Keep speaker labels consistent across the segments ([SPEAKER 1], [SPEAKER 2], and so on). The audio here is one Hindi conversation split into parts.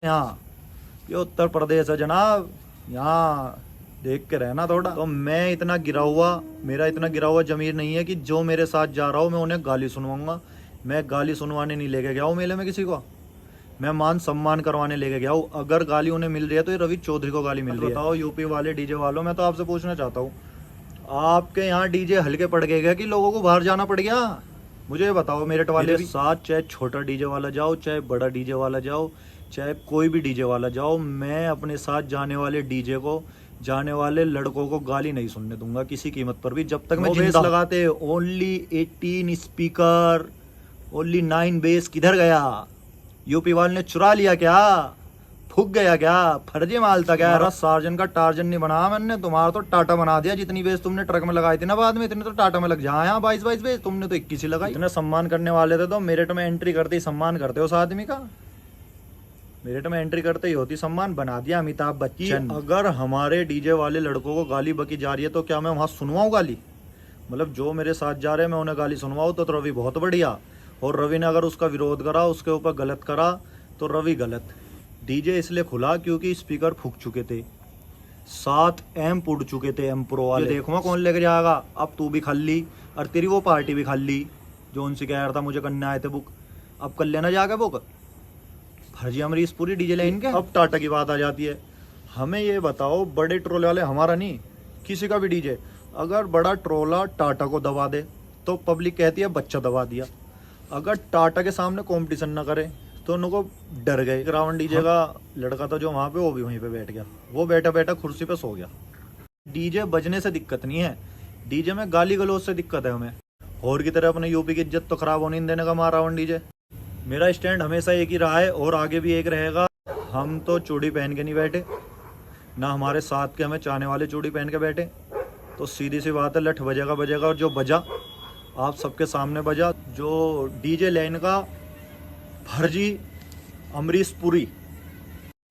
[SPEAKER 1] यहाँ ये उत्तर प्रदेश है जनाब, यहाँ देख के रहना थोड़ा। तो मैं इतना गिरा हुआ, मेरा इतना गिरा हुआ जमीर नहीं है कि जो मेरे साथ जा रहा हूँ मैं उन्हें गाली सुनवाऊंगा। मैं गाली सुनवाने नहीं लेके गया हूँ मेले में किसी को, मैं मान सम्मान करवाने लेके गया हूँ। अगर गाली उन्हें मिल रही है तो ये रवि चौधरी को गाली मिल रही है। बताओ यूपी वाले डीजे वालों, मैं तो आपसे पूछना चाहता हूँ, आपके यहाँ डीजे हल्के पड़ गए क्या कि लोगों को बाहर जाना पड़ गया? मुझे ये बताओ मेरठ वाले साथ, चाहे छोटा डीजे वाला जाओ, चाहे बड़ा डीजे वाला जाओ, चाहे कोई भी डीजे वाला जाओ, मैं अपने साथ जाने वाले डीजे को, जाने वाले लड़कों को गाली नहीं सुनने दूंगा किसी कीमत पर भी, जब तक मैं जिंदा। लगाते ओनली 18 स्पीकर, ओनली 9 बेस किधर गया? यूपी वाले ने चुरा लिया क्या? फूक गया क्या? फर्जी माल था क्या? सार्जन का टार्जन नहीं बना मैंने, तुम्हारा तो टाटा बना दिया। जितनी बेस तुमने ट्रक में लगाई थी ना बाद में, इतने तो टाटा में लग जाए। यहाँ 22 बेस तुमने तो 21 ही लगाई। इतने सम्मान करने वाले थे तो मेरिट में एंट्री करते ही सम्मान करते हो उस आदमी का। मेरिट में एंट्री करते ही होती सम्मान, बना दिया अमिताभ बच्चन। अगर हमारे डीजे वाले लड़कों को गाली बकी जा रही है तो क्या मैं वहां सुनवाऊं गाली? मतलब जो मेरे साथ जा रहे हैं मैं उन्हें गाली सुनवाऊं तो रवि बहुत बढ़िया, और रवि ने अगर उसका विरोध करा, उसके ऊपर गलत करा तो रवि गलत। डीजे इसलिए खुला क्योंकि स्पीकर फूक चुके थे, 7 एम्प उड़ चुके थे, एम प्रो वाले। देखूंगा कौन लेकर जाएगा। अब तू भी खाली और तेरी वो पार्टी भी खाली जो उनसे कह रहा था मुझे करने आए थे बुक, अब कर लेना जाकर बुक। फर्जी अमरीश पूरी डीजे लाइन के। अब टाटा की बात आ जाती है। हमें ये बताओ, बड़े ट्रोले वाले, हमारा नहीं किसी का भी डीजे, अगर बड़ा ट्रोला टाटा को दबा दे तो पब्लिक कहती है बच्चा दबा दिया। अगर टाटा के सामने कंपटीशन ना करे तो उनको डर गए। रावण डीजे का लड़का था जो वहां पे, वो भी वहीं पे बैठ गया, वो बैठा बैठा कुर्सी पे सो गया। डीजे बजने से दिक्कत नहीं है, डीजे में गाली गलौज से दिक्कत है हमें। और की तरह अपने यूपी की इज्जत तो खराब होने नहीं देने का हमारा रावण डीजे। मेरा स्टैंड हमेशा एक ही रहा है और आगे भी एक रहेगा। हम तो चूड़ी पहन के नहीं बैठे, ना हमारे साथ के हमें चाहने वाले चूड़ी पहन के बैठे। तो सीधी सी बात है, लठ बजेगा बजेगा, और जो बजा आप सबके सामने बजा। जो डीजे लाइन का फर्जी अमरीश पुरी,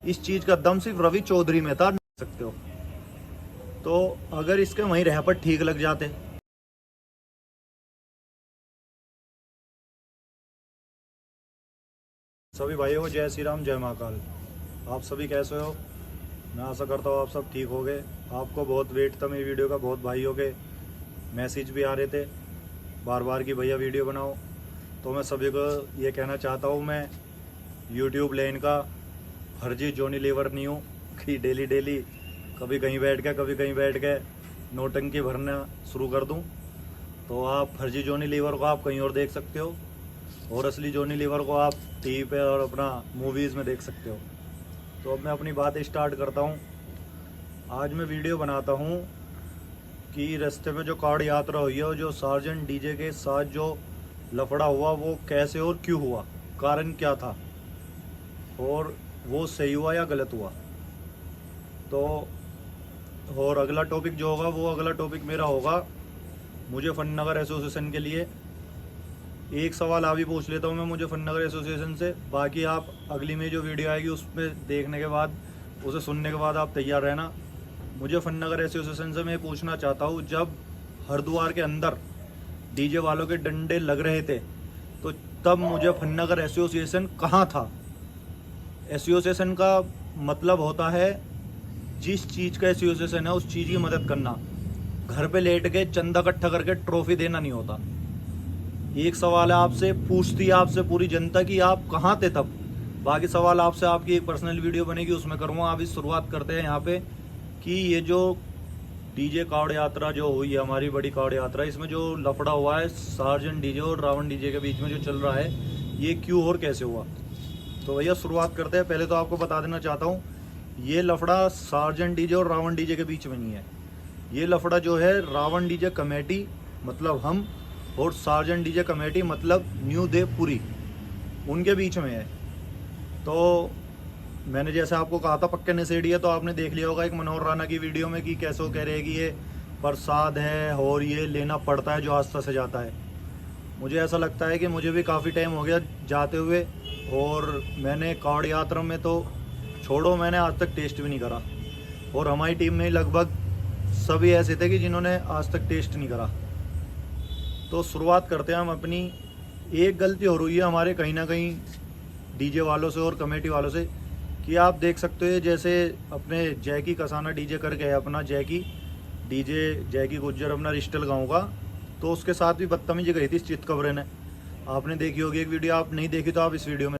[SPEAKER 1] इस चीज का दम सिर्फ रवि चौधरी में था, सकते हो। तो अगर इसके वहीं रह पर ठीक लग जाते। सभी भाइयों को जय श्री राम, जय महाकाल। आप सभी कैसे हो? मैं आशा करता हूँ आप सब ठीक हो गए। आपको बहुत वेट था मेरी वीडियो का, बहुत भाइयों के मैसेज भी आ रहे थे बार बार कि भैया वीडियो बनाओ। तो मैं सभी को ये कहना चाहता हूँ, मैं यूट्यूब लाइन का फर्जी जॉनी लीवर नहीं हूँ कि डेली डेली कभी कहीं बैठ के कभी कहीं बैठ के नोटंकी भरना शुरू कर दूँ। तो आप फर्जी जॉनी लीवर को आप कहीं और देख सकते हो, और असली जॉनी लीवर को आप टीवी पे और अपना मूवीज़ में देख सकते हो। तो अब मैं अपनी बात स्टार्ट करता हूँ। आज मैं वीडियो बनाता हूँ कि रास्ते में जो कार्ड यात्रा हुई है और जो सार्जन डीजे के साथ जो लफड़ा हुआ वो कैसे और क्यों हुआ, कारण क्या था, और वो सही हुआ या गलत हुआ। तो और अगला टॉपिक जो होगा, वो अगला टॉपिक मेरा होगा मुजफ्फरनगर एसोसिएशन के लिए। एक सवाल आप ही पूछ लेता हूँ मैं मुजफ्फरनगर एसोसिएशन से, बाकी आप अगली में जो वीडियो आएगी उसमें देखने के बाद, उसे सुनने के बाद आप तैयार रहना। मुजफ्फरनगर एसोसिएशन से मैं पूछना चाहता हूँ, जब हरिद्वार के अंदर डीजे वालों के डंडे लग रहे थे तो तब मुजफ्फरनगर एसोसिएशन कहाँ था? एसोसिएशन का मतलब होता है जिस चीज़ का एसोसिएशन है उस चीज़ की मदद करना। घर पे लेट के चंदा इकट्ठा करके ट्रॉफी देना नहीं होता। एक सवाल है आपसे, पूछती है आपसे पूरी जनता कि आप कहाँ थे तब। बाकी सवाल आपसे आपकी एक पर्सनल वीडियो बनेगी उसमें करूँगा। अभी शुरुआत करते हैं यहाँ पे कि ये जो डीजे कावड़ यात्रा जो हुई है, हमारी बड़ी कावड़ यात्रा, इसमें जो लफड़ा हुआ है सार्जन डीजे और रावण डीजे के बीच में जो चल रहा है, ये क्यों और कैसे हुआ। तो भैया शुरुआत करते हैं। पहले तो आपको बता देना चाहता हूँ, ये लफड़ा सार्जन डीजे और रावण डीजे के बीच में नहीं है। ये लफड़ा जो है रावण डीजे कमेटी मतलब हम, और सार्जन डीजे कमेटी मतलब न्यू देवपुरी, उनके बीच में है। तो मैंने जैसे आपको कहा था पक्के नशेड़ी है, तो आपने देख लिया होगा एक मनोहर राणा की वीडियो में कि कैसे वो कह रहे हैं कि ये प्रसाद है और ये लेना पड़ता है जो आस्था से जाता है। मुझे ऐसा लगता है कि मुझे भी काफ़ी टाइम हो गया जाते हुए, और मैंने कावड़ यात्रा में तो छोड़ो, मैंने आज तक टेस्ट भी नहीं करा। और हमारी टीम में लगभग सभी ऐसे थे कि जिन्होंने आज तक टेस्ट नहीं करा। तो शुरुआत करते हैं हम अपनी। एक गलती हो रही है हमारे कहीं ना कहीं डीजे वालों से और कमेटी वालों से कि आप देख सकते हो जैसे अपने जैकी कसाना डीजे करके है अपना जैकी गुज्जर अपना रिश्तल गाँव का, तो उसके साथ भी बदतमीजी करी थी इस चितकबरे ने। आपने देखी होगी एक वीडियो, आप नहीं देखी तो आप इस वीडियो में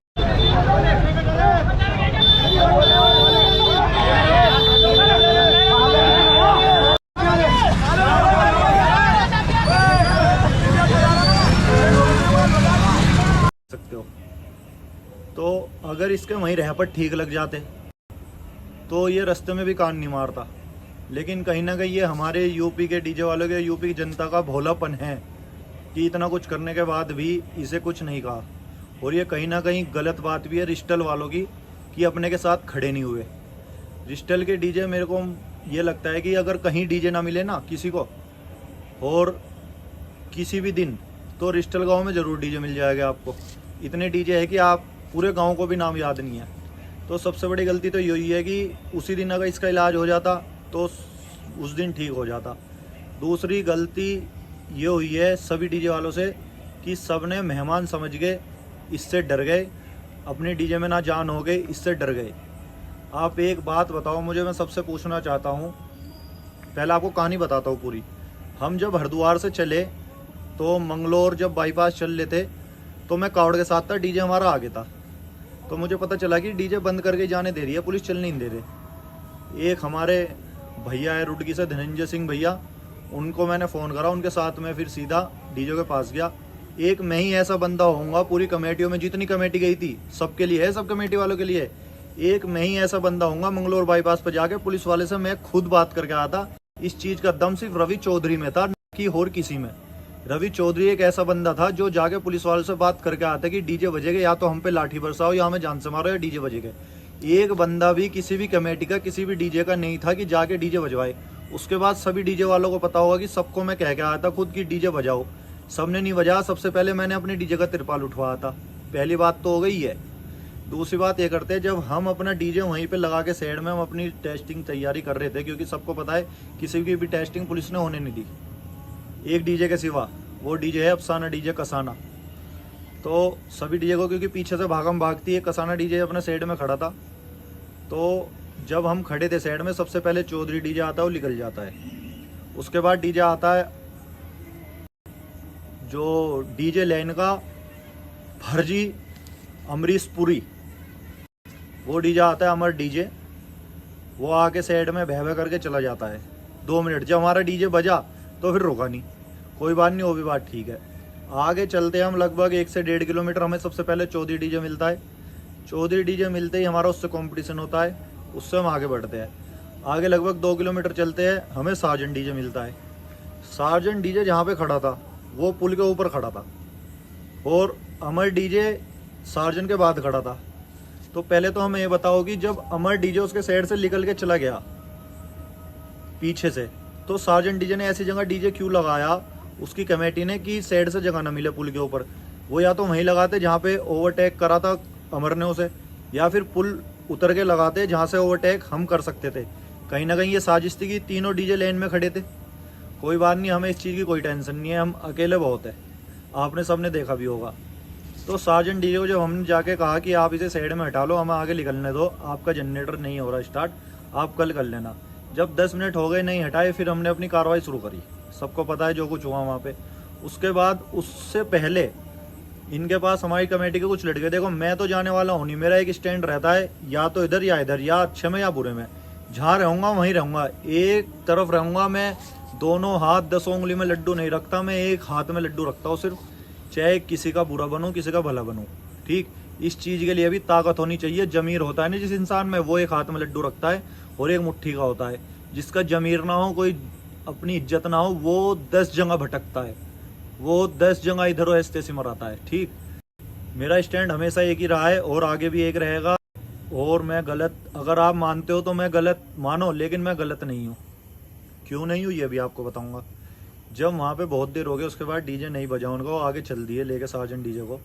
[SPEAKER 1] सकते हो। तो अगर इसके वहीं रहपट ठीक लग जाते तो ये रास्ते में भी कान नहीं मारता, लेकिन कहीं ना कहीं ये हमारे यूपी के डीजे वालों के, यूपी की जनता का भोलापन है कि इतना कुछ करने के बाद भी इसे कुछ नहीं कहा। और ये कहीं ना कहीं गलत बात भी है रिश्तल वालों की कि अपने के साथ खड़े नहीं हुए। रिश्तल के डीजे मेरे को ये लगता है कि अगर कहीं डीजे ना मिले ना किसी को और किसी भी दिन, तो रिश्तल गांव में ज़रूर डीजे मिल जाएगा आपको। इतने डीजे है कि आप पूरे गांव को भी नाम याद नहीं है। तो सबसे बड़ी गलती तो यही है कि उसी दिन अगर इसका इलाज हो जाता तो उस दिन ठीक हो जाता। दूसरी गलती ये हुई है सभी डीजे वालों से कि सब ने मेहमान समझ के इससे डर गए, अपने डीजे में ना जान हो गए, इससे डर गए। आप एक बात बताओ मुझे, मैं सबसे पूछना चाहता हूँ, पहले आपको कहानी बताता हूँ पूरी। हम जब हरिद्वार से चले तो मंगलोर जब बाईपास चल रहे थे तो मैं कावड़ के साथ था, डीजे हमारा आगे था। तो मुझे पता चला कि डीजे बंद करके जाने दे रही है पुलिस, चलने नहीं दे रहे। एक हमारे भैया है रुड़की से, धनंजय सिंह भैया, उनको मैंने फ़ोन करा, उनके साथ में फिर सीधा डीजे के पास गया। एक मैं ही ऐसा बंदा होऊंगा पूरी कमेटियों में, जितनी कमेटी गई थी सबके लिए है, सब कमेटी वालों के लिए, एक मैं ही ऐसा बंदा होऊंगा मंगलोर बाईपास पर जाके पुलिस वाले से मैं खुद बात करके आया था। इस चीज़ का दम सिर्फ रवि चौधरी में था, न कि और किसी में। रवि चौधरी एक ऐसा बंदा था जो जाके पुलिस वालों से बात करके आता कि डीजे बजेगा, या तो हम पे लाठी बरसाओ या हमें जान से मारो, या डीजे बजेगा। एक बंदा भी किसी भी कमेटी का, किसी भी डीजे का नहीं था कि जाके डीजे बजवाए। उसके बाद सभी डीजे वालों को पता होगा कि सबको मैं कह के आया था खुद की डीजे बजाओ, सबने नहीं बजाया। सबसे पहले मैंने अपने डीजे का तिरपाल उठवाया था। पहली बात तो हो गई है। दूसरी बात ये करते हैं, जब हम अपना डीजे वहीं पे लगा के साइड में हम अपनी टेस्टिंग तैयारी कर रहे थे, क्योंकि सबको पता है किसी की भी टेस्टिंग पुलिस ने होने नहीं दी एक डीजे के सिवा, वो डीजे है अफसाना डीजे कसाना। तो सभी डीजे को, क्योंकि पीछे से भागम भागती है, कसाना डीजे अपने साइड में खड़ा था। तो जब हम खड़े थे साइड में, सबसे पहले चौधरी डीजे आता है, वो निकल जाता है। उसके बाद डीजे आता है जो डीजे लैन का फर्जी अमरीश पुरी, वो डीजे आता है अमर डीजे, वो आके साइड में बह करके चला जाता है 2 मिनट। जब हमारा डीजे बजा तो फिर रुका नहीं, कोई बात नहीं, वो भी बात ठीक है। आगे चलते हैं हम लगभग 1 से 1.5 किलोमीटर, हमें सबसे पहले चौधरी डीजे मिलता है। चौधरी डीजे मिलते ही हमारा उससे कंपटीशन होता है, उससे हम आगे बढ़ते हैं। आगे लगभग 2 किलोमीटर चलते हैं, हमें सार्जेंट डीजे मिलता है। सार्जेंट डीजे जहाँ पे खड़ा था वो पुल के ऊपर खड़ा था, और अमर डीजे सार्जेंट के बाद खड़ा था। तो पहले तो हमें ये बताओ कि जब अमर डीजे उसके साइड से निकल के चला गया पीछे से, तो सार्जेंट डीजे ने ऐसी जगह डीजे क्यों लगाया उसकी कमेटी ने कि साइड से जगह ना मिले पुल के ऊपर। वो या तो वहीं लगाते जहाँ पे ओवरटेक करा था अमर ने उसे, या फिर पुल उतर के लगाते जहाँ से ओवरटेक हम कर सकते थे। कहीं ना कहीं ये साजिश थी कि तीनों डीजे लेन में खड़े थे। कोई बात नहीं, हमें इस चीज़ की कोई टेंशन नहीं है, हम अकेले बहुत है, आपने सबने देखा भी होगा। तो सार्जेंट डीजे को जब हमने जाके कहा कि आप इसे साइड में हटा लो, हमें आगे निकलने दो, आपका जनरेटर नहीं हो रहा स्टार्ट, आप कल कर लेना। जब 10 मिनट हो गए नहीं हटाए, फिर हमने अपनी कार्रवाई शुरू करी। सबको पता है जो कुछ हुआ वहाँ पे। उसके बाद उससे पहले इनके पास हमारी कमेटी के कुछ लड़के, देखो मैं तो जाने वाला हूँ नहीं, मेरा एक स्टैंड रहता है या तो इधर या इधर, या अच्छे में या बुरे में, जहाँ रहूँगा वहीं रहूँगा। एक तरफ रहूँगा मैं, दोनों हाथ 10 उंगली में लड्डू नहीं रखता मैं, एक हाथ में लड्डू रखता हूँ सिर्फ, चाहे किसी का बुरा बनूँ किसी का भला बनूँ। ठीक, इस चीज़ के लिए भी ताकत होनी चाहिए, जमीर होता है ना जिस इंसान में, वो एक हाथ में लड्डू रखता है और एक मुट्ठी का होता है। जिसका जमीर ना हो, कोई अपनी इज्जत ना हो, वो 10 जगह भटकता है, वो 10 जगह इधर ऐसे से मराता है। ठीक, मेरा स्टैंड हमेशा एक ही रहा है और आगे भी एक रहेगा। और मैं गलत, अगर आप मानते हो तो मैं गलत मानो, लेकिन मैं गलत नहीं हूँ। क्यों नहीं हूँ ये भी आपको बताऊँगा। जब वहाँ पे बहुत देर हो गई, उसके बाद डीजे नहीं बजा उनका, वो आगे चल दिए लेके सार्जेंट डीजे को,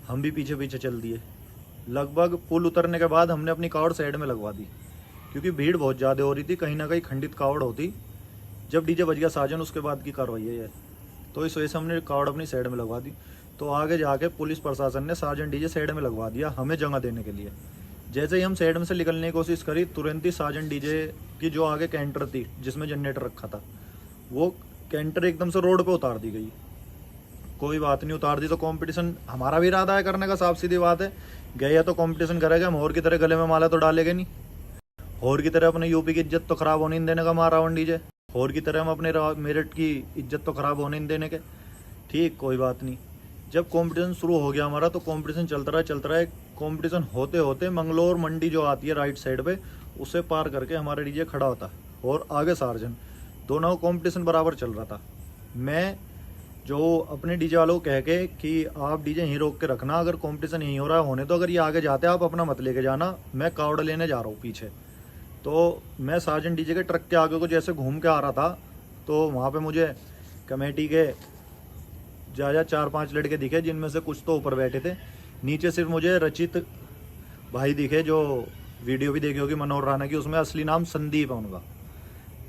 [SPEAKER 1] हम भी पीछे पीछे चल दिए। लगभग पुल उतरने के बाद हमने अपनी कावड़ साइड में लगवा दी, क्योंकि भीड़ बहुत ज़्यादा हो रही थी, कहीं ना कहीं खंडित कावड़ होती। जब डीजे बज गया सार्जेंट, उसके बाद की कार्रवाई है ये। तो इस वजह से हमने कावड़ अपनी साइड में लगवा दी। तो आगे जाके पुलिस प्रशासन ने सार्जेंट डीजे साइड में लगवा दिया हमें जगह देने के लिए, जैसे ही हम साइड में से निकलने की कोशिश करी, तुरंत ही साजन डीजे की जो आगे कैंटर थी जिसमें जनरेटर रखा था, वो कैंटर एकदम से रोड पे उतार दी गई। कोई बात नहीं, उतार दी तो कंपटीशन हमारा भी इरादा है करने का, साफ सीधी बात है। गया तो कंपटीशन करेगा, हम और की तरह गले में माला तो डालेंगे नहीं, और की तरह अपने यूपी की इज्जत तो खराब होने नहीं देने का हमारा रावण डीजे, और की तरह हम अपने मेरठ की इज्जत तो खराब होने नहीं देने के। ठीक, कोई बात नहीं। जब कंपटीशन शुरू हो गया हमारा तो कंपटीशन चलता रहा। कंपटीशन होते होते मंगलोर मंडी जो आती है राइट साइड पे, उसे पार करके हमारा डीजे खड़ा होता और आगे सार्जन, दोनों कंपटीशन बराबर चल रहा था। मैं जो अपने डीजे वालों को कह के कि आप डीजे यहीं रोक के रखना, अगर कंपटीशन यहीं हो रहा है होने तो, अगर ये आगे जाते हैं आप अपना मत लेके जाना, मैं कावड़ लेने जा रहा हूँ पीछे। तो मैं सार्जन डीजे के ट्रक के आगे को जैसे घूम के आ रहा था तो वहाँ पे मुझे कमेटी के ज़्यादा 4-5 लड़के दिखे, जिनमें से कुछ तो ऊपर बैठे थे, नीचे सिर्फ मुझे रचित भाई दिखे, जो वीडियो भी देखी होगी मनोहर राणा की, उसमें असली नाम संदीप है उनका।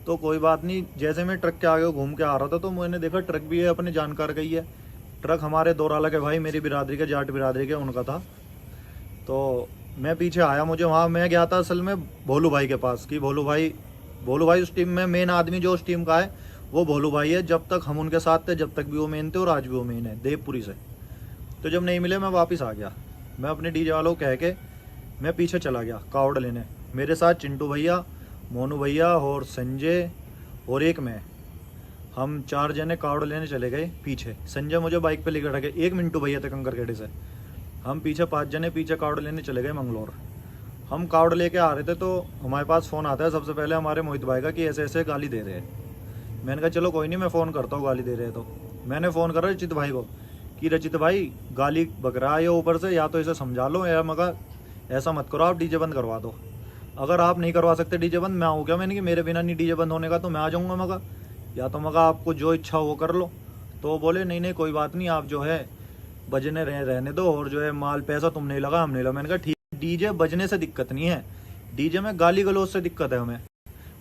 [SPEAKER 1] तो कोई बात नहीं, जैसे मैं ट्रक के आगे घूम के आ रहा था तो मैंने देखा ट्रक भी है अपने जानकार का ही है। ट्रक हमारे दोराला के भाई, मेरी बिरादरी के, जाट बिरादरी के, उनका था। तो मैं पीछे आया, मुझे वहाँ मैं गया था असल में भोलू भाई के पास कि भोलू भाई उस टीम में मेन आदमी जो उस टीम का है वो भोलू भाई है। जब तक हम उनके साथ थे, जब तक भी वो मेन थे और आज भी वो मेन है देवपुरी से। तो जब नहीं मिले मैं वापस आ गया, मैं अपने डीजे वालों को कह के मैं पीछे चला गया कावड़ लेने। मेरे साथ चिंटू भैया, मोनू भैया और संजय और एक मैं, हम 4 जने कावड़ लेने चले गए पीछे। संजय मुझे बाइक पे लेकर रखे, एक मिंटू भैया थे कंकरखेड़े से। हम पीछे 5 जने पीछे कावड़ लेने चले गए मंगलोर। हम कावड़ लेके आ रहे थे तो हमारे पास फ़ोन आता है सबसे पहले हमारे मोहित भाई का कि ऐसे ऐसे गाली दे रहे हैं। मैंने कहा चलो कोई नहीं, मैं फ़ोन करता हूँ, गाली दे रहे हैं तो। मैंने फ़ोन करा रचित भाई को कि रचित भाई गाली बक रहा है ये ऊपर से, या तो इसे समझा लो, या मगर ऐसा मत करो, आप डीजे बंद करवा दो। अगर आप नहीं करवा सकते डीजे बंद, मैं आऊँ क्या? मैंने कि मेरे बिना नहीं डीजे बंद होने का, तो मैं आ जाऊँगा मगा, या तो मगा आपको जो इच्छा हो वो कर लो। तो बोले नहीं कोई बात नहीं, आप जो है बजने रहने दो, और जो है माल पैसा तुम नहीं लगा, हम नहीं लगा। मैंने कहा ठीक, डीजे बजने से दिक्कत नहीं है, डीजे में गाली गलौज से दिक्कत है हमें।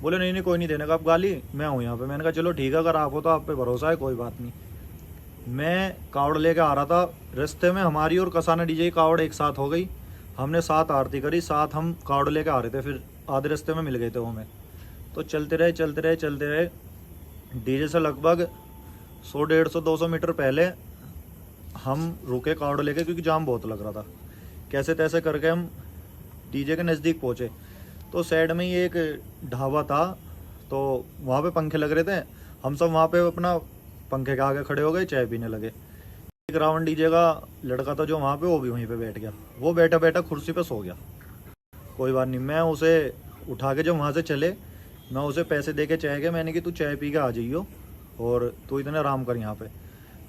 [SPEAKER 1] बोले नहीं कोई नहीं देने का आप गाली, मैं हूँ यहाँ पे। मैंने कहा चलो ठीक है, अगर आप हो तो आप पे भरोसा है, कोई बात नहीं। मैं कावड़ लेके आ रहा था, रास्ते में हमारी और कसाना डीजे की कावड़ एक साथ हो गई। हमने 7 आरती करी, 7 हम कावड़ लेके आ रहे थे, फिर आधे रास्ते में मिल गए थे वो हमें। तो चलते रहे। डीजे से लगभग 100-150-200 मीटर पहले हम रुके कावड़ लेके, क्योंकि जाम बहुत लग रहा था। कैसे तैसे करके हम डीजे के नज़दीक पहुँचे तो साइड में ही एक ढाबा था, तो वहाँ पे पंखे लग रहे थे। हम सब वहाँ पे अपना पंखे के आगे खड़े हो गए, चाय पीने लगे। एक रावण डीजे का लड़का था जो वहाँ पे, वो भी वहीं पे बैठ गया। वो बैठा कुर्सी पे सो गया। कोई बात नहीं, मैं उसे उठा के जब वहाँ से चले, मैं उसे पैसे दे के चाय के, मैंने कि तू चाय पी के आ जाइयो और तू इतने आराम कर यहाँ पे।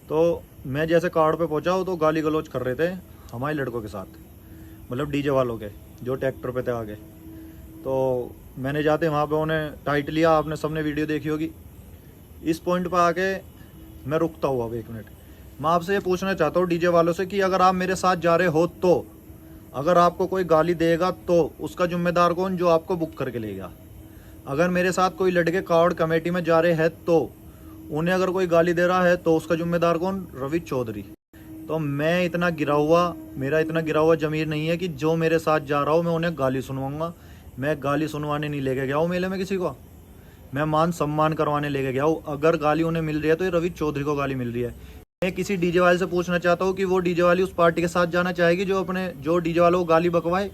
[SPEAKER 1] तो मैं जैसे कार्ड पे पहुँचा तो गाली गलौज कर रहे थे हमारे लड़कों के साथ, मतलब डीजे वालों के जो ट्रैक्टर पे थे आगे। तो मैंने जाते वहाँ पे उन्हें टाइट लिया, आपने सबने वीडियो देखी होगी। इस पॉइंट पर आके मैं रुकता हूँ अब 1 मिनट। मैं आपसे ये पूछना चाहता हूँ डीजे वालों से कि अगर आप मेरे साथ जा रहे हो तो, अगर आपको कोई गाली देगा तो उसका जिम्मेदार कौन? जो आपको बुक करके लेगा। अगर मेरे साथ कोई लड़के कावड़ कमेटी में जा रहे हैं तो उन्हें अगर कोई गाली दे रहा है तो उसका जिम्मेदार कौन? रवि चौधरी। तो मैं इतना गिरा हुआ, मेरा इतना गिरा हुआ जमीर नहीं है कि जो मेरे साथ जा रहा हूँ मैं उन्हें गाली सुनवाऊंगा। मैं गाली सुनवाने नहीं लेके गया हूँ मेले में किसी को, मैं मान सम्मान करवाने लेके गया हूँ। अगर गाली उन्हें मिल रही है तो ये रवि चौधरी को गाली मिल रही है। मैं किसी डीजे वाले से पूछना चाहता हूँ कि वो डीजे वाली उस पार्टी के साथ जाना चाहेगी जो डीजे वालों को गाली बकवाए।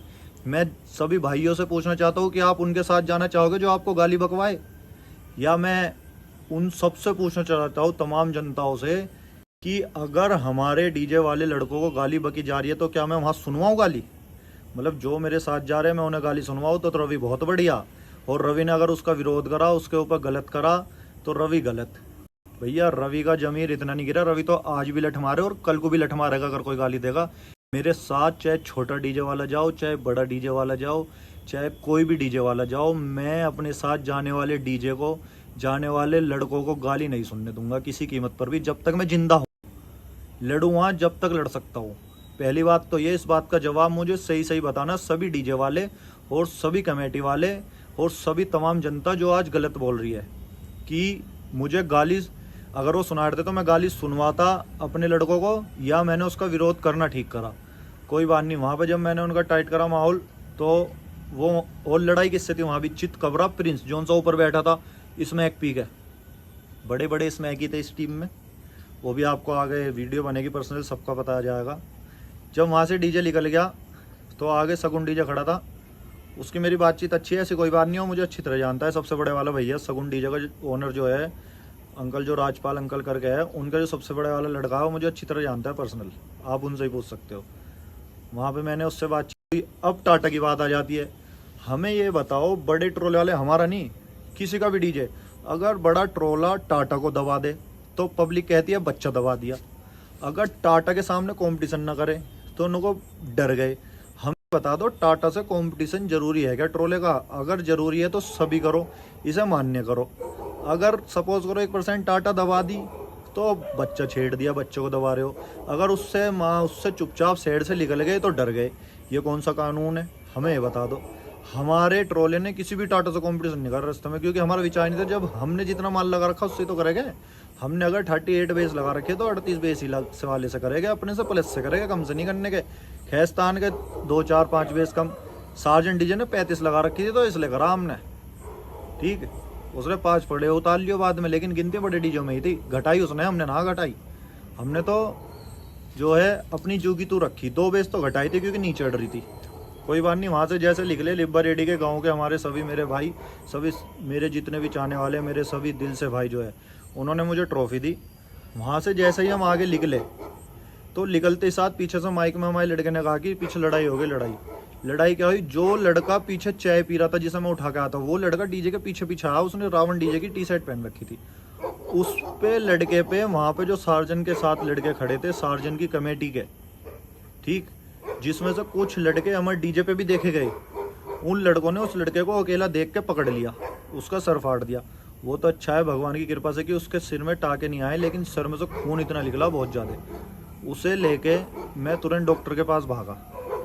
[SPEAKER 1] मैं सभी भाइयों से पूछना चाहता हूँ कि आप उनके साथ जाना चाहोगे जो आपको गाली बकवाए, या मैं उन सबसे पूछना चाहता हूँ तमाम जनताओं से कि अगर हमारे डीजे वाले लड़कों को गाली बकी जा रही है तो क्या मैं वहाँ सुनवाऊँ गाली? मतलब जो मेरे साथ जा रहे हैं मैं उन्हें गाली सुनवाऊँ तो रवि बहुत बढ़िया, और रवि ने अगर उसका विरोध करा, उसके ऊपर गलत करा तो रवि गलत। भैया रवि का जमीर इतना नहीं गिरा, रवि तो आज भी लठ मारे और कल को भी लठ मारेगा अगर कोई गाली देगा। मेरे साथ चाहे छोटा डीजे वाला जाओ, चाहे बड़ा डीजे वाला जाओ, चाहे कोई भी डीजे वाला जाओ, मैं अपने साथ जाने वाले डीजे को, जाने वाले लड़कों को गाली नहीं सुनने दूंगा किसी कीमत पर भी। जब तक मैं जिंदा हूँ लड़ूंगा, जब तक लड़ सकता हूँ। पहली बात तो ये, इस बात का जवाब मुझे सही बताना सभी डीजे वाले और सभी कमेटी वाले और सभी तमाम जनता जो आज गलत बोल रही है कि मुझे गाली अगर वो सुना रहे थे तो मैं गाली सुनवाता अपने लड़कों को, या मैंने उसका विरोध करना ठीक करा। कोई बात नहीं, वहाँ पे जब मैंने उनका टाइट करा माहौल तो वो और लड़ाई किससे थी वहाँ भी, चितकबरा प्रिंस जोन सा ऊपर बैठा था, इसमें एक पीक है, बड़े बड़े स्मैक ही थे इस टीम में। वो भी आपको आगे वीडियो बनेगी पर्सनल, सबका पता आ जाएगा। जब वहाँ से डीजे निकल गया तो आगे सगुन डीजे खड़ा था, उसकी मेरी बातचीत अच्छी है, ऐसी कोई बात नहीं हो, मुझे अच्छी तरह जानता है। सबसे बड़े वाला भैया सगुन डीजे का ओनर जो है अंकल, जो राजपाल अंकल करके है, उनका जो सबसे बड़े वाला लड़का है वो मुझे अच्छी तरह जानता है पर्सनल, आप उनसे ही पूछ सकते हो। वहाँ पे मैंने उससे बातचीत हुई। अब टाटा की बात आ जाती है। हमें ये बताओ, बड़े ट्रोले वाले, हमारा नहीं किसी का भी डीजे, अगर बड़ा ट्रोला टाटा को दबा दे तो पब्लिक कहती है बच्चा दबा दिया। अगर टाटा के सामने कंपटीशन ना करे तो उनको डर गए। हमें बता दो, टाटा से कंपटीशन जरूरी है क्या ट्रोले का? अगर जरूरी है तो सभी करो, इसे मान्य करो। अगर सपोज करो 1% टाटा दबा दी तो बच्चा छेड़ दिया, बच्चे को दबा रहे हो। अगर उससे चुपचाप साइड से निकल गए तो डर गए। ये कौन सा कानून है? हमें ये बता दो। हमारे ट्रोले ने किसी भी टाटा से कंपटीशन नहीं करा रास्ते में, क्योंकि हमारा विचार नहीं था। जब हमने जितना माल लगा रखा उससे तो करेंगे। हमने अगर 38 बेस लगा रखे तो 38 बेस ही से वाले से करेंगे, अपने से प्लस से करेंगे, कम से नहीं करने के। खैस्तान के 2 4 5 बेस कम। सार्जेंट डीजे ने 35 लगा रखी थी तो इसलिए करा हमने, ठीक है। उसने 5 पड़े उतार लियो बाद में, लेकिन गिनती बड़े डीजे में ही थी। घटाई उसने, हमने ना घटाई। हमने तो जो है अपनी जूगी तू रखी। 2 बेस तो घटाई थी क्योंकि नीचे चढ़ रही थी। कोई बात नहीं, वहाँ से जैसे निकले लिब्बा रेडी के गांव के हमारे सभी मेरे भाई, सभी मेरे जितने भी चाहने वाले, मेरे सभी दिल से भाई जो है, उन्होंने मुझे ट्रॉफी दी। वहाँ से जैसे ही हम आगे निकले तो निकलते साथ पीछे से माइक में हमारे लड़के ने कहा कि पीछे लड़ाई हो गई। लड़ाई क्या हुई? जो लड़का पीछे चाय पी रहा था जिसे मैं उठा के आता, वो लड़का डीजे के पीछे पीछे आया। उसने रावण डीजे की टी शर्ट पहन रखी थी। उस पे लड़के पे वहाँ पे जो सार्जन के साथ लड़के खड़े थे, सार्जन की कमेटी के, ठीक, जिसमें से कुछ लड़के हमारे डीजे पे भी देखे गए। उन लड़कों ने उस लड़के को अकेला देख के पकड़ लिया, उसका सर फाड़ दिया। वो तो अच्छा है भगवान की कृपा से कि उसके सिर में टाके नहीं आए, लेकिन सर में से खून इतना निकला बहुत ज़्यादा। उसे लेके मैं तुरंत डॉक्टर के पास भागा।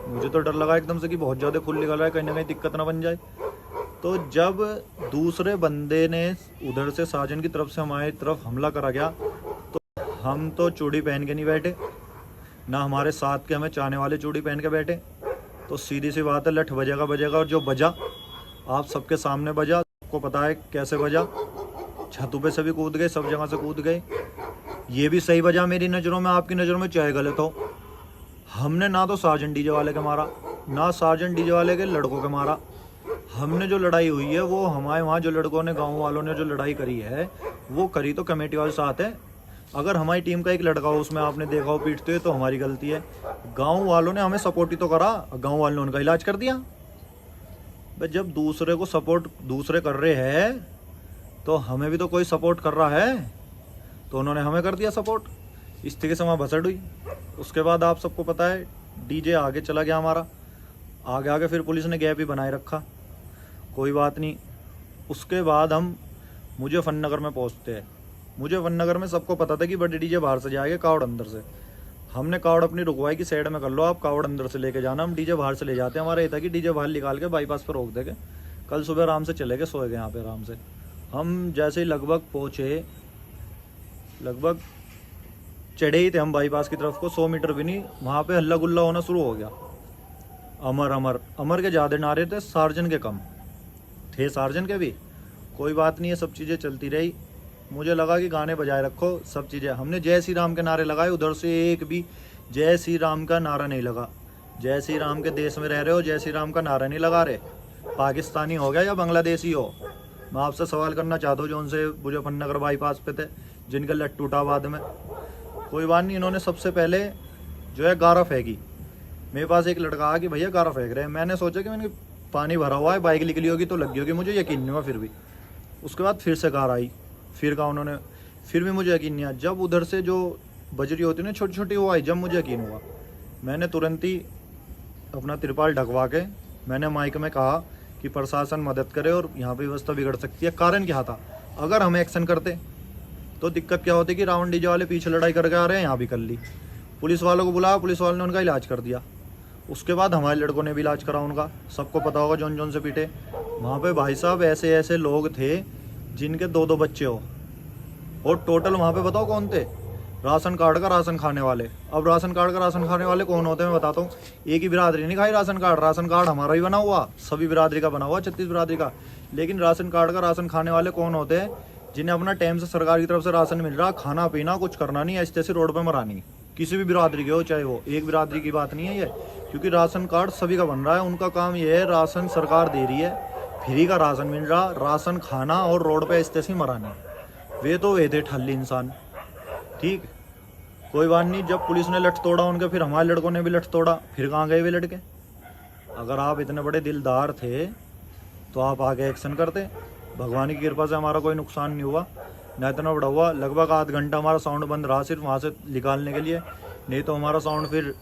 [SPEAKER 1] मुझे तो डर लगा एकदम से कि बहुत ज़्यादा खून निकल रहा है, कहीं ना कहीं दिक्कत ना बन जाए। तो जब दूसरे बंदे ने उधर से साजन की तरफ से हमारी तरफ हमला करा गया, तो हम तो चूड़ी पहन के नहीं बैठे, ना हमारे साथ के हमें चाहने वाले चूड़ी पहन के बैठे। तो सीधी सी बात है, लठ बजेगा। और जो बजा आप सबके सामने बजा, आपको पता है कैसे बजा। छतों पे से भी कूद गए, सब जगह से कूद गए। ये भी सही बजा मेरी नज़रों में, आपकी नज़रों में चाहे गलत हो। हमने ना तो सार्जेंट डीजे वाले के मारा, ना सार्जेंट डीजे वाले के लड़कों के मारा। हमने जो लड़ाई हुई है वो हमारे वहाँ जो लड़कों ने, गाँव वालों ने जो लड़ाई करी है, वो करी तो कमेटी वाले साथ है। अगर हमारी टीम का एक लड़का हो उसमें आपने देखा हो पीटते हुए, तो हमारी गलती है। गाँव वालों ने हमें सपोर्ट ही तो करा, गाँव वालों ने उनका इलाज कर दिया। भाई जब दूसरे को सपोर्ट दूसरे कर रहे हैं तो हमें भी तो कोई सपोर्ट कर रहा है, तो उन्होंने हमें कर दिया सपोर्ट। इस तरीके से वहाँ भसड़ हुई। उसके बाद आप सबको पता है डीजे आगे चला गया हमारा, आगे फिर पुलिस ने गैप ही बनाए रखा। कोई बात नहीं। उसके बाद मुझे फन-नगर में पहुँचते हैं। मुझे फन-नगर में सबको पता था कि बड़े डीजे बाहर से जाएंगे, कावड़ अंदर से। हमने कावड़ अपनी रुकवाई की साइड में कर लो, आप कावड़ अंदर से लेके जाना, हम डीजे बाहर से ले जाते हैं। हमारा ये था कि डीजे बाहर निकाल के बाईपास पर रोक देंगे, कल सुबह आराम से चले गए, सोए गए यहाँ पे आराम से। हम जैसे ही लगभग पहुँचे, लगभग चढ़े ही थे हम बाईपास की तरफ को, 100 मीटर भी नहीं, वहाँ पे हल्ला गुल्ला होना शुरू हो गया। अमर अमर अमर के ज़्यादा नारे थे, सार्जन के कम थे, सार्जन के भी। कोई बात नहीं है, सब चीज़ें चलती रही। मुझे लगा कि गाने बजाए रखो, सब चीज़ें। हमने जय श्री राम के नारे लगाए, उधर से एक भी जय श्री राम का नारा नहीं लगा। जय श्री राम के देश में रह रहे हो, जय श्री राम का नारा नहीं लगा रहे। पाकिस्तानी हो गया या बांग्लादेशी हो। मैं आपसे सवाल करना चाहता हूँ जो उनसे मुजफ्फरनगर बाईपास पे थे, जिनका लट टूटा बाद में। कोई बात नहीं, इन्होंने सबसे पहले जो है गारा फेंकी। मेरे पास एक लड़का आया कि भैया गारा फेंक रहे हैं। मैंने सोचा कि मैंने पानी भरा हुआ है, बाइक निकली होगी तो लगी होगी, मुझे यकीन नहीं हुआ फिर भी। उसके बाद फिर से गारा आई, फिर कहा उन्होंने, फिर भी मुझे यकीन नहीं आया। जब उधर से जो बजरी होती है ना छोटी छोटी, वो आई, जब मुझे यकीन हुआ, मैंने तुरंत ही अपना तिरपाल ढकवा के मैंने माइक में कहा कि प्रशासन मदद करे और यहाँ पर व्यवस्था बिगड़ सकती है। कारण क्या था, अगर हम एक्शन करते तो दिक्कत क्या होती कि रावण डीजे वाले पीछे लड़ाई करके आ रहे हैं, यहाँ भी कर ली। पुलिस वालों को बुलाया, पुलिस वालों ने उनका इलाज कर दिया। उसके बाद हमारे लड़कों ने भी इलाज करा उनका। सबको पता होगा जौन जौन से पीटे। वहाँ पे भाई साहब ऐसे ऐसे लोग थे जिनके 2-2 बच्चे हो, और टोटल वहाँ पे बताओ कौन थे, राशन कार्ड का राशन खाने वाले। अब राशन कार्ड का राशन खाने वाले कौन होते हैं मैं बताता हूँ। एक ही बिरादरी नहीं खाई राशन कार्ड हमारा ही बना हुआ, सभी बिरादरी का बना हुआ, 36 बिरादरी का। लेकिन राशन कार्ड का राशन खाने वाले कौन होते हैं? जिन्हें अपना टाइम से सरकार की तरफ से राशन मिल रहा, खाना पीना कुछ करना नहीं, ऐसे तैसे रोड पर मरानी। किसी भी बिरादरी के हो, चाहे वो एक बिरादरी की बात नहीं है ये, क्योंकि राशन कार्ड सभी का बन रहा है। उनका काम ये है, राशन सरकार दे रही है, फ्री का राशन मिल रहा, राशन खाना और रोड पे ऐसे तैसे मराना। वे तो वे थे ठल्ली इंसान। ठीक, कोई बात नहीं। जब पुलिस ने लठ तोड़ा उनके, फिर हमारे लड़कों ने भी लठ तोड़ा। फिर कहाँ गए वे लड़के? अगर आप इतने बड़े दिलदार थे तो आप आगे एक्शन करते। भगवान की कृपा से हमारा कोई नुकसान नहीं हुआ, ना इतना बड़ा हुआ। लगभग आध घंटा हमारा साउंड बंद रहा सिर्फ वहाँ से निकालने के लिए, नहीं तो हमारा साउंड फिर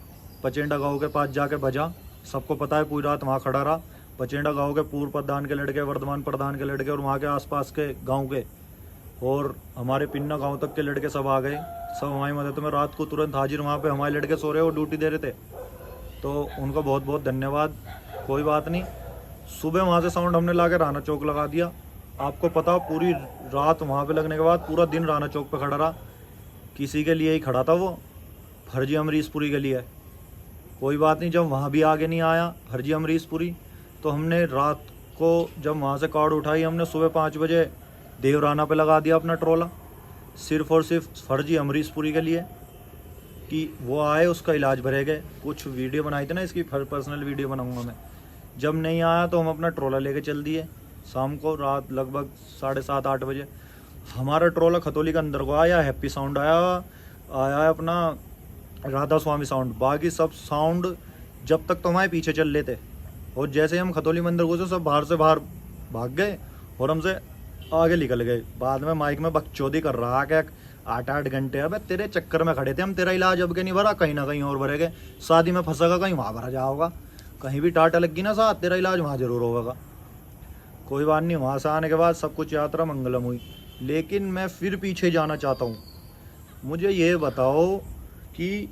[SPEAKER 1] पचेंडा गाँव के पास जाके बजा। सबको पता है, पूरी रात वहाँ खड़ा रहा। पचेंडा गाँव के पूर्व प्रधान के लड़के, वर्धमान प्रधान के लड़के और वहाँ के आसपास के गाँव के और हमारे पिन्ना गांव तक के लड़के सब आ गए। सब हमारी मदद में रात को तुरंत हाजिर। वहाँ पे हमारे लड़के सो रहे और ड्यूटी दे रहे थे, तो उनका बहुत बहुत धन्यवाद। कोई बात नहीं। सुबह वहाँ से साउंड हमने ला के राना चौक लगा दिया। आपको पता, पूरी रात वहाँ पे लगने के बाद पूरा दिन राना चौक पे खड़ा रहा। किसी के लिए ही खड़ा था वो, फर्जी अमरीशपुरी के लिए। कोई बात नहीं। जब वहाँ भी आगे नहीं आया फर्जी अमरीशपुरी, तो हमने रात को जब वहाँ से कार्ड उठाई, हमने सुबह 5 बजे देवराना पे लगा दिया अपना ट्रोला, सिर्फ और सिर्फ फर्जी अमरीशपुरी के लिए कि वो आए, उसका इलाज भरे गए। कुछ वीडियो बनाई थी ना, इसकी पर्सनल वीडियो बनाऊंगा मैं। जब नहीं आया तो हम अपना ट्रोला लेके चल दिए। शाम को रात लगभग 7:30-8 बजे हमारा ट्रोला खतौली के अंदर को आया। हैप्पी साउंड आया अपना राधा स्वामी साउंड। बाकी सब साउंड जब तक तो हमारे पीछे चल लेते, और जैसे ही हम खतौली मंदिर घुसे सब बाहर से बाहर भाग गए और हमसे आगे निकल गए। बाद में माइक में बकचोदी कर रहा कि 8-8 घंटे अब तेरे चक्कर में खड़े थे हम, तेरा इलाज अब के नहीं भरा, कहीं ना कहीं और भरेगे। शादी में फंसेगा कहीं वहाँ भरा जाओगा, कहीं भी टाटा लगी ना साथ, तेरा इलाज वहाँ जरूर होगा। कोई बात नहीं। वहाँ से आने के बाद सब कुछ यात्रा मंगलम हुई। लेकिन मैं फिर पीछे जाना चाहता हूँ। मुझे ये बताओ कि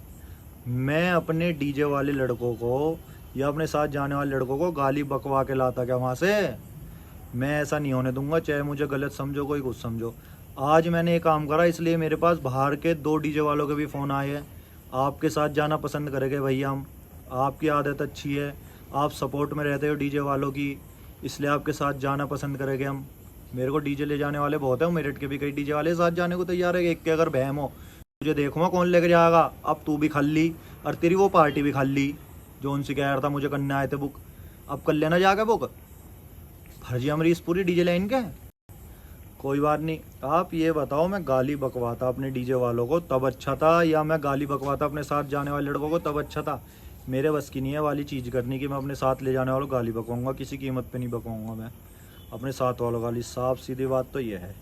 [SPEAKER 1] मैं अपने डीजे वाले लड़कों को या अपने साथ जाने वाले लड़कों को गाली बकवा के लाता क्या वहाँ से? मैं ऐसा नहीं होने दूंगा, चाहे मुझे गलत समझो, कोई कुछ समझो। आज मैंने ये काम करा, इसलिए मेरे पास बाहर के 2 डीजे वालों के भी फ़ोन आए हैं। आपके साथ जाना पसंद करेंगे भैया हम, आपकी आदत अच्छी है, आप सपोर्ट में रहते हो डीजे वालों की, इसलिए आपके साथ जाना पसंद करेंगे हम। मेरे को डीजे ले जाने वाले बहुत हैं, मेरठ के भी कई डीजे वाले साथ जाने को तैयार है। एक के अगर बहम हो मुझे देखूँगा कौन लेकर जाएगा। अब तू भी खाली और तेरी वो पार्टी भी खाली जो उनसे कह रहा था मुझे करने आए थे बुक, अब कर लेना जाकर बुक। फर्जी अमरीशपुरी डीजे लाइन के। कोई बात नहीं। आप ये बताओ, मैं गाली बकवाता अपने डीजे वालों को तब अच्छा था, या मैं गाली बकवाता अपने साथ जाने वाले लड़कों को तब अच्छा था? मेरे बस की नहीं है वाली चीज़ करनी कि मैं अपने साथ ले जाने वालों गाली बकवाऊंगा। किसी कीमत पे नहीं बकवाऊंगा मैं अपने साथ वालों गाली। साफ सीधी बात तो ये है।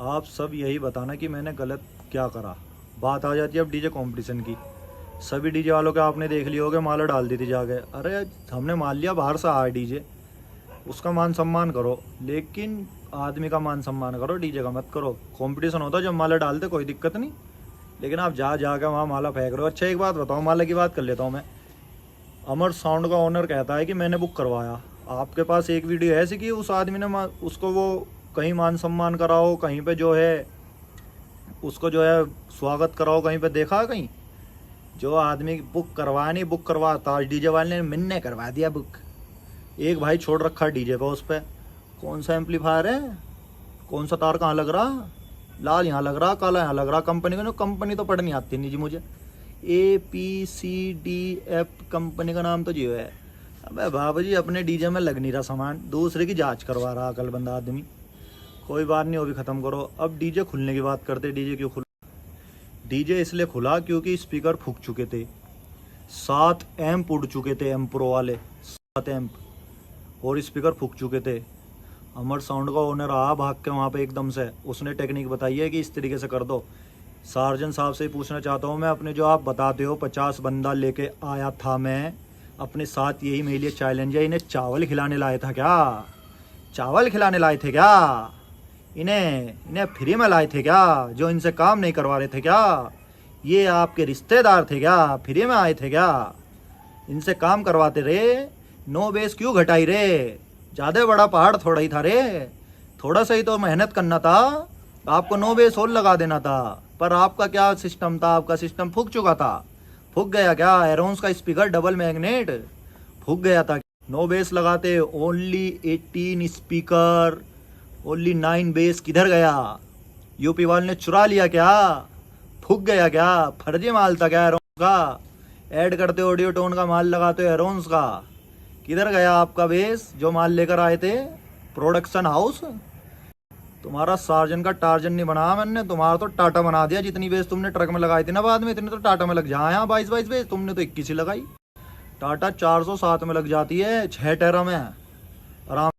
[SPEAKER 1] आप सब यही बताना कि मैंने गलत क्या करा। बात आ जाती है अब डीजे कंपटीशन की। सभी डीजे वालों के आपने देख लिया होगा, माला डाल दी थी जाके। अरे हमने मान लिया बाहर से आया डीजे, उसका मान सम्मान करो, लेकिन आदमी का मान सम्मान करो, डीजे का मत करो। कंपटीशन होता जब माला डालते कोई दिक्कत नहीं, लेकिन आप जाकर वहाँ माला फेंक रहे हो। अच्छा एक बात बताओ, माला की बात कर लेता हूँ मैं। अमर साउंड का ओनर कहता है कि मैंने बुक करवाया। आपके पास एक वीडियो है ऐसी कि उस आदमी ने उसको वो कहीं मान सम्मान कराओ, कहीं पे जो है उसको जो है स्वागत कराओ, कहीं पे देखा कहीं? जो आदमी बुक करवाया नहीं, बुक करवाता डीजे वाले ने मैंने करवा दिया बुक। एक भाई छोड़ रखा डीजे पे, उस पर कौन सा एम्पलीफायर है, कौन सा तार कहाँ लग रहा, लाल यहाँ लग रहा, काला यहाँ लग रहा। कंपनी तो पढ़ नहीं आती नहीं जी मुझे। APCDF कंपनी का नाम तो जियो है। अबे बाबा जी, अपने डीजे में लग नहीं रहा सामान, दूसरे की जांच करवा रहा अकलबंद आदमी। कोई बात नहीं, वो भी ख़त्म करो। अब डीजे खुलने की बात करते। डीजे क्यों खुला? डीजे इसलिए खुला क्योंकि स्पीकर फूक चुके थे। 7 एम्प उड़ चुके थे, एम्प्रो वाले 7 एम्प, और स्पीकर फूक चुके थे। अमर साउंड का ओनर आया भाग के वहाँ पे एकदम से, उसने टेक्निक बताई है कि इस तरीके से कर दो। सार्जन साहब से ही पूछना चाहता हूँ मैं, अपने जो आप बताते हो 50 बंदा लेके आया था मैं अपने साथ, यही मेरे लिए चैलेंज है। इन्हें चावल खिलाने लाया था क्या? चावल खिलाने लाए थे क्या? इन्हें फ्री में लाए थे क्या? जो इनसे काम नहीं करवा रहे थे क्या? ये आपके रिश्तेदार थे क्या? फ्री में आए थे क्या? इनसे काम करवाते रे। नो बेस क्यों घटाई रे? ज़्यादा बड़ा पहाड़ थोड़ा ही था रे, थोड़ा सा ही तो मेहनत करना था। आपको नो बेस और लगा देना था।
[SPEAKER 2] पर आपका क्या सिस्टम था? आपका सिस्टम फूक चुका था। फूक गया क्या? एरोन्स का स्पीकर डबल मैग्नेट फूक गया था। नो बेस लगाते, ओनली 18 स्पीकर, ओनली 9 बेस किधर गया? यूपी वाले ने चुरा लिया क्या? फूक गया क्या? फर्जी माल था क्या एरोन्स का? ऐड करते ऑडियो टोन का माल लगाते हो एरोन्स का। किधर गया आपका बेस जो माल लेकर आए थे? प्रोडक्शन हाउस तुम्हारा सार्जन का टार्जन नहीं बनाया मैंने, तुम्हारा तो टाटा बना दिया। जितनी बेस तुमने ट्रक में लगाई थी ना बाद में, इतने तो टाटा में लग जाए। यहाँ 22 बेस तुमने तो 21 ही लगाई। टाटा 407 में लग जाती है 6 टेरा में आराम।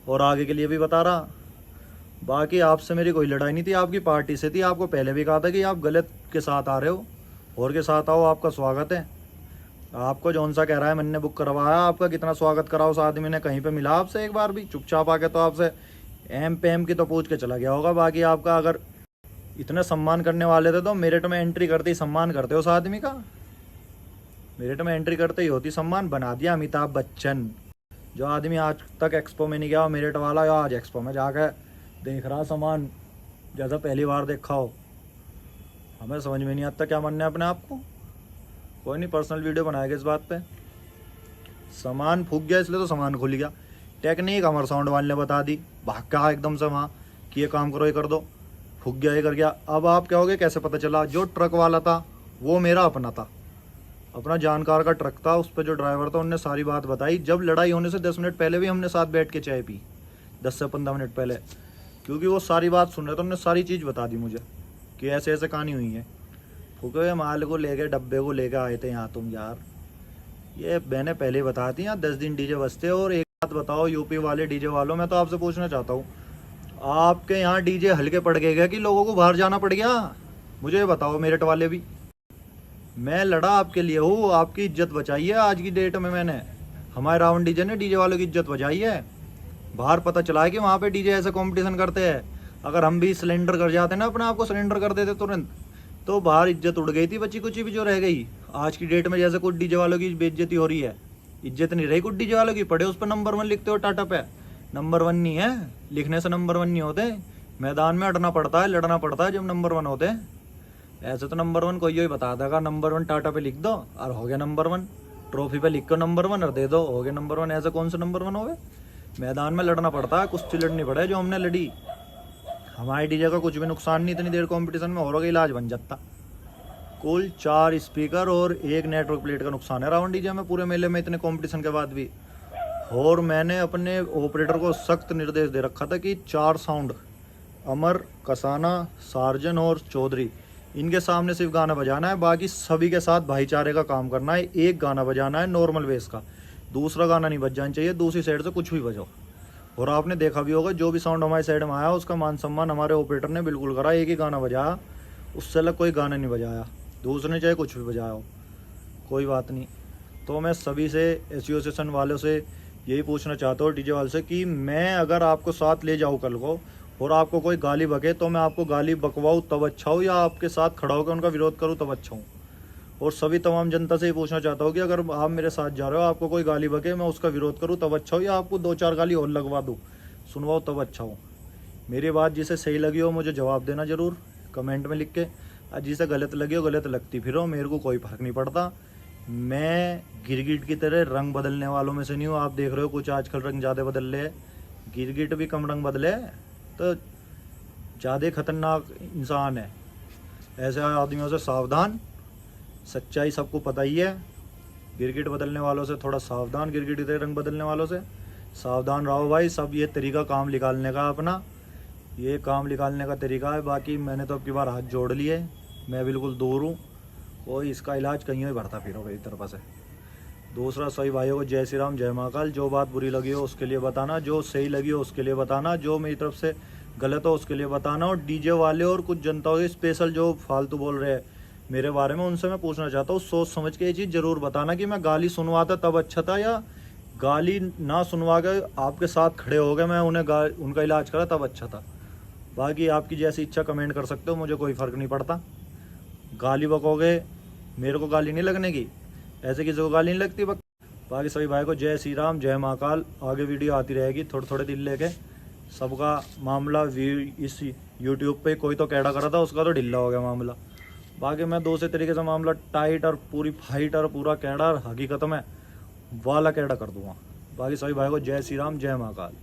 [SPEAKER 2] और आगे के लिए भी बता रहा, बाकी आपसे मेरी कोई लड़ाई नहीं थी, आपकी पार्टी से थी। आपको पहले भी कहा था कि आप गलत के साथ आ रहे हो, और के साथ आओ, आपका स्वागत है। आपको जौन सा कह रहा है मैंने बुक करवाया, आपका कितना स्वागत करा उस आदमी ने? कहीं पे मिला आपसे एक बार भी? चुपचाप आके तो आपसे एम पे एम की तो पूछ के चला गया होगा। बाकी आपका अगर इतने सम्मान करने वाले थे तो मेरिट में एंट्री करते ही सम्मान करते उस आदमी का। मेरिट में एंट्री करते ही होती सम्मान। बना दिया अमिताभ बच्चन। जो आदमी आज तक एक्सपो में नहीं गया मेरिट वाला, या आज एक्सपो में जाकर देख रहा सामान जैसा पहली बार देखा हो। हमें समझ में नहीं आता क्या मानना है अपने आप को। कोई नहीं, पर्सनल वीडियो बनाएगा इस बात पे। सामान फूक गया इसलिए तो सामान खुल गया। टेक्निक हमारे साउंड वाले ने बता दी, भाग का एकदम से वहाँ कि ये काम करो ये कर दो, फूक गया ये कर गया। अब आप क्या होगे? कैसे पता चला? जो ट्रक वाला था वो मेरा अपना था, अपना जानकार का ट्रक था। उस पर जो ड्राइवर था उनने सारी बात बताई। जब लड़ाई होने से 10 मिनट पहले भी हमने साथ बैठ के चाय पी, 10 से 15 मिनट पहले, क्योंकि वो सारी बात सुन रहे थे। उन्होंने सारी चीज़ बता दी मुझे कि ऐसे ऐसे कहानी हुई है। फूके हुए माल को लेके, डब्बे को लेके आए थे यहाँ तुम यार। ये मैंने पहले बता दी, यहाँ 10 दिन डीजे बजते। और एक बात बताओ यूपी वाले डीजे वालों, मैं तो आपसे पूछना चाहता हूँ, आपके यहाँ डीजे हल्के पड़ गए क्या कि लोगों को बाहर जाना पड़ गया? मुझे ये बताओ। मेरठ वाले भी, मैं लड़ा आपके लिए हूँ, आपकी इज्जत बचाई है आज की डेट में मैंने। हमारे रावण डीजे ने डीजे वालों की इज्जत बचाई है। बाहर पता चला है कि वहाँ पे डीजे ऐसे कंपटीशन करते हैं। अगर हम भी सिलेंडर कर जाते ना, अपने आप को सिलेंडर कर देते तुरंत, तो बाहर इज्जत उड़ गई थी बची कुछ भी जो रह गई। आज की डेट में जैसे कुछ डीजे वालों की बेइज्जती हो रही है, इज्जत नहीं रही कुछ डीजे वालों की। पड़े उस पर नंबर 1 लिखते हो टाटा पे, नंबर 1 नहीं है। लिखने से नंबर 1 नहीं होते, मैदान में अड़ना पड़ता है, लड़ना पड़ता है जब नंबर 1 होते हैं। ऐसे तो नंबर 1 कोई ही बता देगा, नंबर 1 टाटा पे लिख दो और हो गया नंबर 1। ट्रॉफी पे लिख कर नंबर 1 और दे दो, हो गया नंबर 1। ऐसे कौन से नंबर 1 हो गए? मैदान में लड़ना पड़ता है, कुश्ती लड़नी पड़े जो हमने लड़ी। हमारे डीजे का कुछ भी नुकसान नहीं, इतनी देर कंपटीशन में और इलाज बन जाता। कुल 4 स्पीकर और 1 नेटवर्क प्लेट का नुकसान है रावण डीजे में पूरे मेले में, इतने कंपटीशन के बाद भी। और मैंने अपने ऑपरेटर को सख्त निर्देश दे रखा था कि 4 साउंड, अमर, कसाना, सार्जन और चौधरी, इनके सामने सिर्फ गाना बजाना है। बाकी सभी के साथ भाईचारे का काम करना है। एक गाना बजाना है नॉर्मल बेस का, दूसरा गाना नहीं बज जाना चाहिए। दूसरी साइड से कुछ भी बजाओ। और आपने देखा भी होगा, जो भी साउंड हमारी साइड में आया उसका मान सम्मान हमारे ऑपरेटर ने बिल्कुल करा। एक ही गाना बजाया, उससे अलग कोई गाना नहीं बजाया। दूसरे ने चाहे कुछ भी बजाया हो, कोई बात नहीं। तो मैं सभी से, एसोसिएशन वालों से यही पूछना चाहता हूँ, डीजे वाले से, कि मैं अगर आपको साथ ले जाऊँ कल को और आपको कोई गाली बके तो मैं आपको गाली बकवाऊँ तब अच्छा हूँ, या आपके साथ खड़ा होकर उनका विरोध करूँ तब अच्छा हूँ? और सभी तमाम जनता से ही पूछना चाहता हूँ कि अगर आप मेरे साथ जा रहे हो, आपको कोई गाली बके, मैं उसका विरोध करूँ तब अच्छा हो, या आपको 2-4 गाली और लगवा दूँ, सुनवाओ तब अच्छा हो? मेरी बात जिसे सही लगी हो मुझे जवाब देना ज़रूर कमेंट में लिख के, और जिसे गलत लगी हो गलत लगती फिर हो, मेरे को कोई फ़र्क नहीं पड़ता। मैं गिरगिट की तरह रंग बदलने वालों में से नहीं हूँ। आप देख रहे हो कुछ आजकल रंग ज़्यादा बदल रहे हैं, गिरगिट भी कम रंग बदले तो ज़्यादा खतरनाक इंसान है। ऐसे आदमियों से सावधान, सच्चाई सबको पता ही है। गिरगिट बदलने वालों से थोड़ा सावधान, गिरगिट की तरह रंग बदलने वालों से सावधान रहो भाई। सब ये तरीका काम निकालने का, अपना ये काम निकालने का तरीका है। बाकी मैंने तो अब की बार हाथ जोड़ लिए, मैं बिल्कुल दूर हूँ। कोई इसका इलाज कहीं ही भरता फिर मेरी तरफ से। दूसरा, सभी भाइयों को जय श्री राम, जय महाकाल। जो बात बुरी लगी हो उसके लिए बताना, जो सही लगी हो उसके लिए बताना, जो मेरी तरफ से गलत हो उसके लिए बताना। और डीजे वाले और कुछ जनता हो स्पेशल जो फालतू बोल रहे हैं मेरे बारे में, उनसे मैं पूछना चाहता हूँ, सोच समझ के ये चीज़ ज़रूर बताना कि मैं गाली सुनवाता तब अच्छा था, या गाली ना सुनवा के आपके साथ खड़े हो गए मैं उन्हें उनका इलाज करा तब अच्छा था। बाकी आपकी जैसी इच्छा कमेंट कर सकते हो, मुझे कोई फ़र्क नहीं पड़ता। गाली बकोगे, मेरे को गाली नहीं लगने की, ऐसे किसी को गाली नहीं लगती। बाकी सभी भाई को जय श्री राम, जय महाकाल। आगे वीडियो आती रहेगी थोड़े थोड़े दिन लेके। सबका मामला इस
[SPEAKER 1] यूट्यूब पे कोई तो कैडा करा था, उसका तो ढिल्ला हो गया मामला। बाकी मैं दूसरे तरीके से मामला टाइट और पूरी फाइट और पूरा कैडा हकीकत में वाला कैडा कर दूंगा। बाकी सभी भाई को जय श्री राम, जय महाकाल।